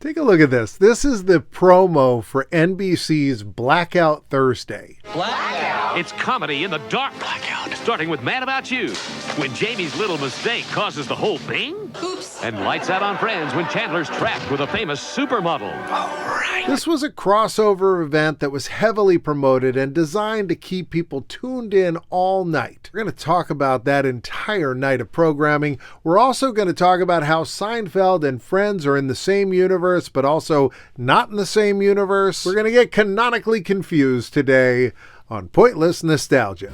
Take a look at this. This is the promo for NBC's Blackout Thursday. Blackout? It's comedy in the dark. Blackout. Starting with Mad About You, when Jamie's little mistake causes the whole thing. Oops. And Lights Out on Friends, when Chandler's trapped with a famous supermodel. All right. This was a crossover event that was heavily promoted and designed to keep people tuned in all night. We're going to talk about that entire night of programming. We're also going to talk about how Seinfeld and Friends are in the same universe, but also not in the same universe. We're going to get canonically confused today on Pointless Nostalgia.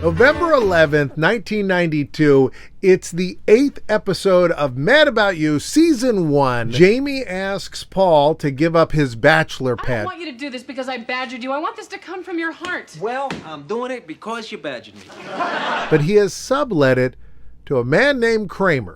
November 11th, 1992, it's the 8th episode of Mad About You, Season 1. Jamie asks Paul to give up his bachelor pad. I don't want you to do this because I badgered you. I want this to come from your heart. Well, I'm doing it because you badgered me. But he has sublet it to a man named Kramer.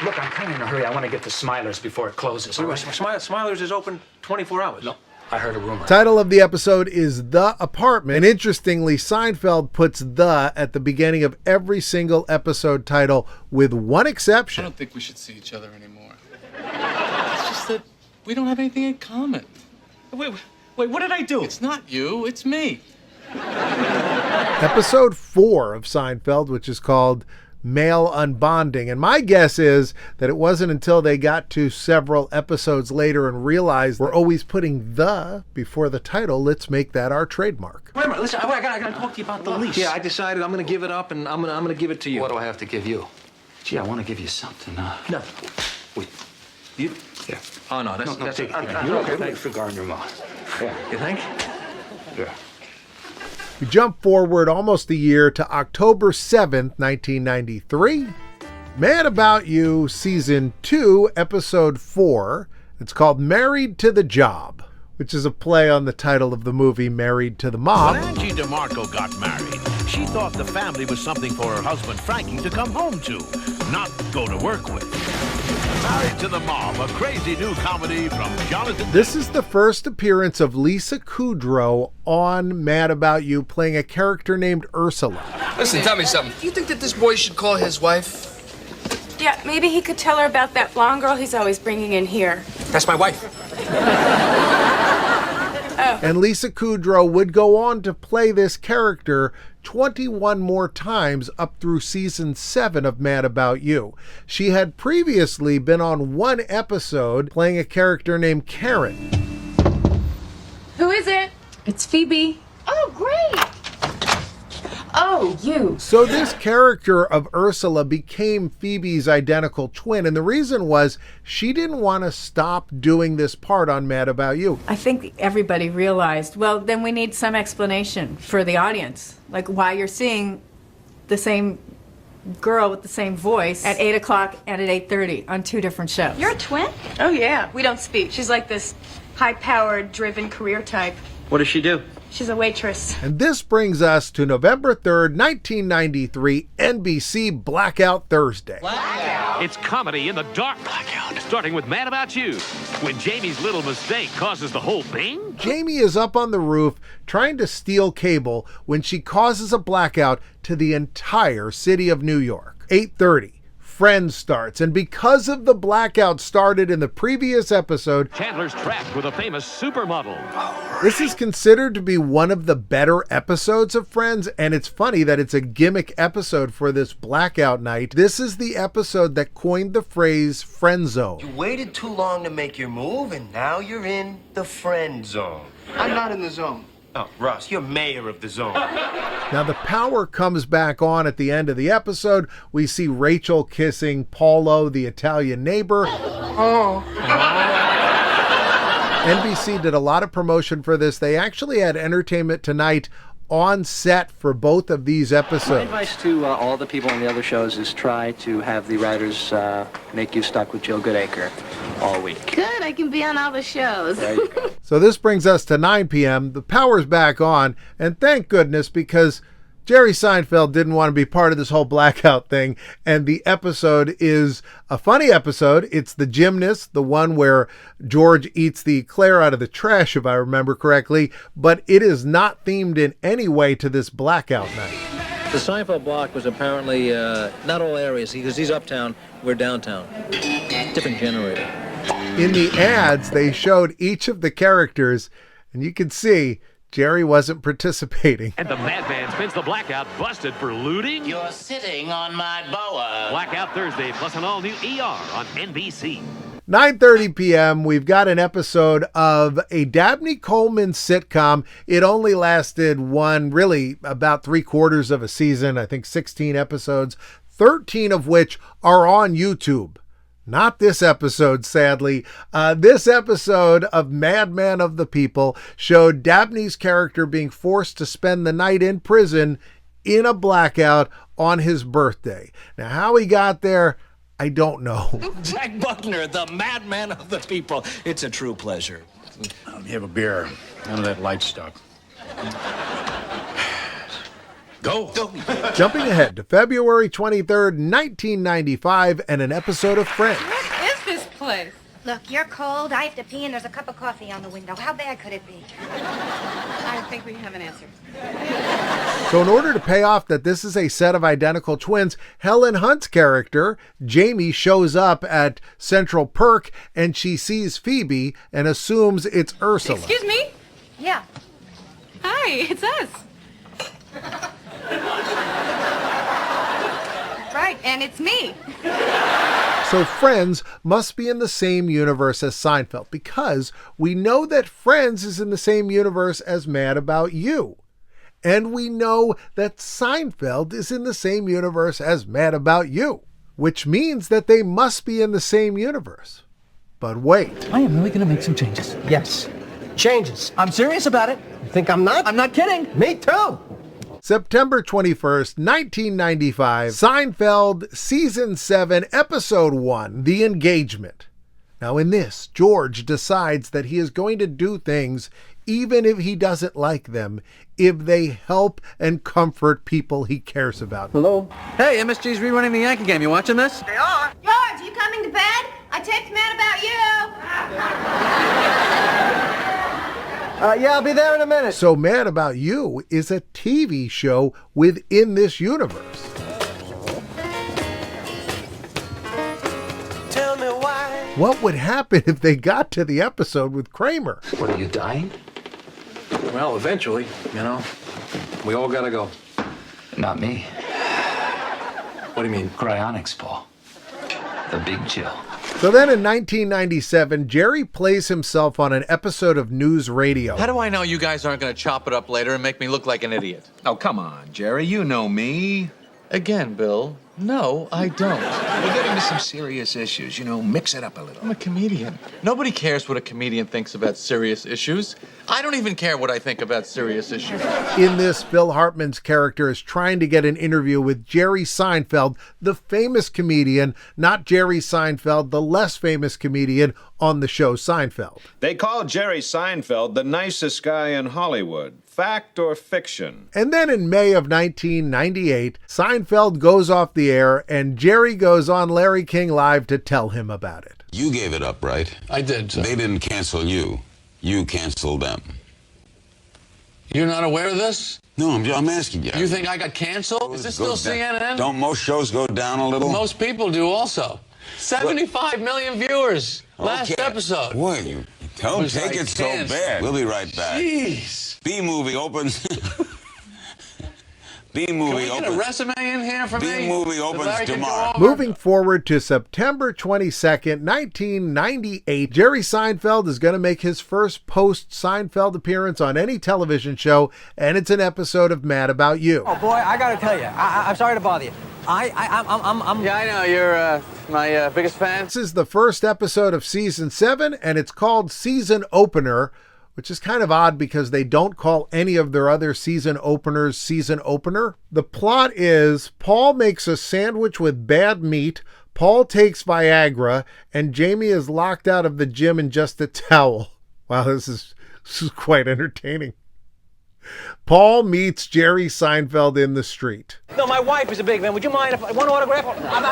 Look, I'm kind of in a hurry. I want to get to Smiler's before it closes. Smiler's is open 24 hours. No, I heard a rumor. Title of the episode is The Apartment. And interestingly, Seinfeld puts the at the beginning of every single episode title with one exception. I don't think we should see each other anymore. It's just that we don't have anything in common. Wait, what did I do? It's not you, it's me. Episode 4 of Seinfeld, which is called Male Unbonding. And my guess is that it wasn't until they got to several episodes later and realized we're always putting the before the title. Let's make that our trademark. Wait a minute, listen, I gotta talk to you about the lease. Yeah, I decided I'm gonna give it up and I'm gonna give it to you. What do I have to give you? Gee, I want to give you something. No. Wait. You? Yeah. Oh, no, that's... No, take it. You're okay. Thanks for guarding your mouth. Yeah. You think? Yeah. We jump forward almost a year to October 7th, 1993. Mad About You, Season 2, Episode 4. It's called Married to the Job, which is a play on the title of the movie Married to the Mob. When Angie DeMarco got married, she thought the family was something for her husband Frankie to come home to, not go to work with. Married to the Mob, a crazy new comedy from Jonathan. This is the first appearance of Lisa Kudrow on Mad About You, playing a character named Ursula. Listen, tell me something. Do you think that this boy should call his wife? Yeah, maybe he could tell her about that blonde girl he's always bringing in here. That's my wife. And Lisa Kudrow would go on to play this character 21 more times up through Season 7 of Mad About You. She had previously been on one episode playing a character named Karen. Who is it? It's Phoebe. Oh, great. Oh, you. So this character of Ursula became Phoebe's identical twin, and the reason was she didn't want to stop doing this part on Mad About You. I think everybody realized, well, then we need some explanation for the audience, like why you're seeing the same girl with the same voice at 8 o'clock and at 8:30 on two different shows. You're a twin? Oh, yeah. We don't speak. She's like this high-powered, driven career type. What does she do? She's a waitress. And this brings us to November 3rd, 1993, NBC Blackout Thursday. Blackout. It's comedy in the dark. Blackout. Starting with Mad About You, when Jamie's little mistake causes the whole thing. Jamie is up on the roof trying to steal cable when she causes a blackout to the entire city of New York. 8:30. Friends starts, and because of the blackout started in the previous episode, Chandler's trapped with a famous supermodel. This is considered to be one of the better episodes of Friends, and it's funny that it's a gimmick episode for this blackout night. This is the episode that coined the phrase friend zone. You waited too long to make your move, and now you're in the friend zone. I'm not in the zone. Oh, Russ, you're mayor of the zone. Now the power comes back on at the end of the episode. We see Rachel kissing Paulo, the Italian neighbor. Oh. NBC did a lot of promotion for this. They actually had Entertainment Tonight on set for both of these episodes. My advice to all the people on the other shows is try to have the writers make you stuck with Joe Goodacre all week. Good, I can be on all the shows. There you go. So this brings us to 9 p.m. The power's back on, and thank goodness, because Jerry Seinfeld didn't want to be part of this whole blackout thing, and the episode is a funny episode. It's the gymnast, the one where George eats the eclair out of the trash, if I remember correctly, but it is not themed in any way to this blackout night. The Seinfeld block was apparently not all areas, because he's uptown, we're downtown. Different generator. In the ads, they showed each of the characters, and you can see Jerry wasn't participating. And the madman spins the blackout, busted for looting. You're sitting on my boa. Blackout Thursday, plus an all-new ER on NBC. 9:30 p.m., we've got an episode of a Dabney Coleman sitcom. It only lasted really about 3/4 of a season, I think 16 episodes, 13 of which are on YouTube. Not this episode, sadly. This episode of Madman of the People showed Dabney's character being forced to spend the night in prison in a blackout on his birthday. Now, how he got there, I don't know. Jack Buckner, the madman of the people. It's a true pleasure. You have a beer. None of that light stuff. Go. Jumping ahead to February 23rd, 1995, and an episode of Friends. What is this place? Look, you're cold, I have to pee, and there's a cup of coffee on the window. How bad could it be? I think we have an answer. So in order to pay off that this is a set of identical twins, Helen Hunt's character, Jamie, shows up at Central Perk, and she sees Phoebe and assumes it's Ursula. Excuse me? Yeah. Hi, it's us. Right, and it's me. So Friends must be in the same universe as Seinfeld, because we know that Friends is in the same universe as Mad About You. And we know that Seinfeld is in the same universe as Mad About You, which means that they must be in the same universe. But wait. I am really going to make some changes. Yes. Changes. I'm serious about it. You think I'm not? I'm not kidding. Me too. September 21st, 1995, Seinfeld, Season 7, Episode 1, The Engagement. Now in this, George decides that he is going to do things even if he doesn't like them, if they help and comfort people he cares about. Hello? Hey, MSG's rerunning the Yankee game. You watching this? They are. George, you coming to bed? I text Matt about you. Yeah, I'll be there in a minute. So Mad About You is a TV show within this universe. Tell me why. What would happen if they got to the episode with Kramer? What, are you dying? Well, eventually, you know. We all gotta go. Not me. What do you mean? Cryonics, Paul. The big chill. So then in 1997, Jerry plays himself on an episode of News Radio. How do I know you guys aren't going to chop it up later and make me look like an idiot? Oh, come on, Jerry. You know me. Again, Bill. No, I don't. We're getting to some serious issues. You know, mix it up a little. I'm a comedian. Nobody cares what a comedian thinks about serious issues. I don't even care what I think about serious issues. In this, Phil Hartman's character is trying to get an interview with Jerry Seinfeld, the famous comedian, not Jerry Seinfeld, the less famous comedian on the show Seinfeld. They call Jerry Seinfeld the nicest guy in Hollywood. Fact or fiction? And then in May of 1998, Seinfeld goes off the air and Jerry goes on Larry King Live to tell him about it. You gave it up, right? I did, sir. They didn't cancel you. You canceled them. You're not aware of this? No, I'm asking you. You think I got canceled? Is this still CNN? Don't most shows go down a little? Most people do also. 75 million viewers last episode. Boy, you don't take it so bad. We'll be right back. Jeez. B-movie opens. B-movie opens. Can we get a resume in here for me? B-movie opens tomorrow. Moving forward to September 22nd, 1998, Jerry Seinfeld is going to make his first post-Seinfeld appearance on any television show, and it's an episode of Mad About You. Oh, boy, I gotta tell you, I'm sorry to bother you. I'm... Yeah, I know. You're my biggest fan. This is the first episode of Season 7, and it's called Season Opener, which is kind of odd because they don't call any of their other season openers Season Opener. The plot is Paul makes a sandwich with bad meat, Paul takes Viagra, and Jamie is locked out of the gym in just a towel. Wow, this is quite entertaining. Paul meets Jerry Seinfeld in the street. No, my wife is a big fan. Would you mind if I want an autograph? I'm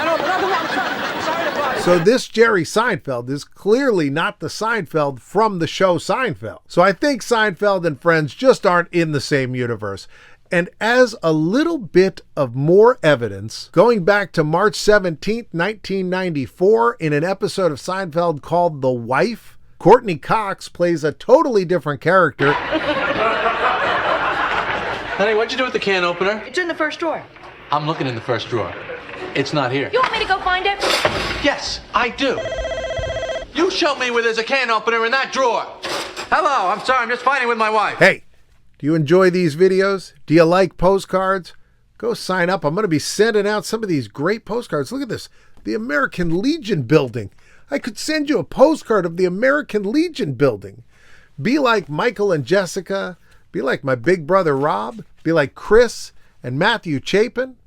sorry to bother you. So this Jerry Seinfeld is clearly not the Seinfeld from the show Seinfeld. So I think Seinfeld and Friends just aren't in the same universe. And as a little bit of more evidence, going back to March 17th, 1994, in an episode of Seinfeld called The Wife, Courtney Cox plays a totally different character. Honey, what'd you do with the can opener? It's in the first drawer. I'm looking in the first drawer. It's not here. You want me to go find it? Yes, I do. You show me where there's a can opener in that drawer. Hello, I'm sorry, I'm just fighting with my wife. Hey, do you enjoy these videos? Do you like postcards? Go sign up. I'm going to be sending out some of these great postcards. Look at this. The American Legion building. I could send you a postcard of the American Legion building. Be like Michael and Jessica. Be like my big brother Rob. Be like Chris and Matthew Chapin.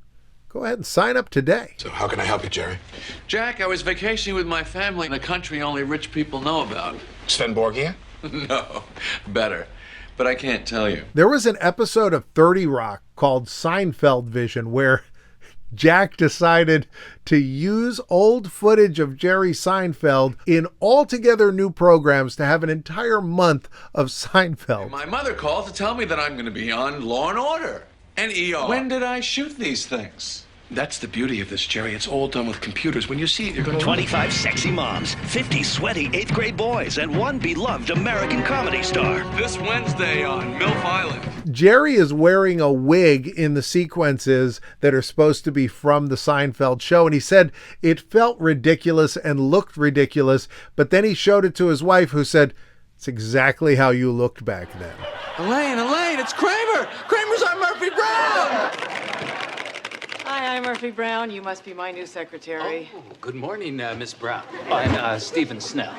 Go ahead and sign up today. So how can I help you, Jerry? Jack, I was vacationing with my family in a country only rich people know about. Svenborgia? No, better. But I can't tell you. There was an episode of 30 Rock called Seinfeld Vision where Jack decided to use old footage of Jerry Seinfeld in altogether new programs to have an entire month of Seinfeld. My mother called to tell me that I'm going to be on Law and Order and ER. When did I shoot these things? That's the beauty of this, Jerry. It's all done with computers. When you see it, you're going to... 25 sexy moms, 50 sweaty 8th grade boys, and 1 beloved American comedy star. This Wednesday on MILF Island. Jerry is wearing a wig in the sequences that are supposed to be from the Seinfeld show, and he said it felt ridiculous and looked ridiculous, but then he showed it to his wife, who said, it's exactly how you looked back then. Elaine, it's Kramer! Kramer's on Murphy Brown! Hi, I'm Murphy Brown. You must be my new secretary. Oh, good morning, Miss Brown. I'm Stephen Snell.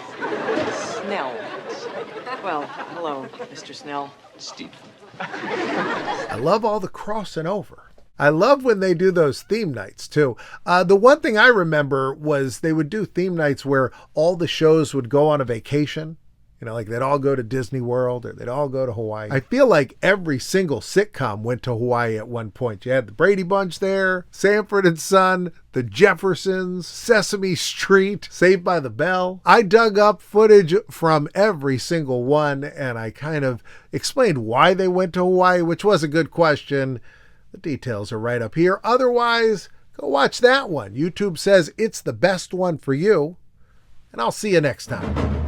Snell. Well, hello, Mr. Snell. Stephen. I love all the crossing over. I love when they do those theme nights, too. The one thing I remember was they would do theme nights where all the shows would go on a vacation. You know, like they'd all go to Disney World or they'd all go to Hawaii. I feel like every single sitcom went to Hawaii at one point. You had the Brady Bunch there, Sanford and Son, the Jeffersons, Sesame Street, Saved by the Bell. I dug up footage from every single one and I kind of explained why they went to Hawaii, which was a good question. The details are right up here. Otherwise, go watch that one. YouTube says it's the best one for you. And I'll see you next time.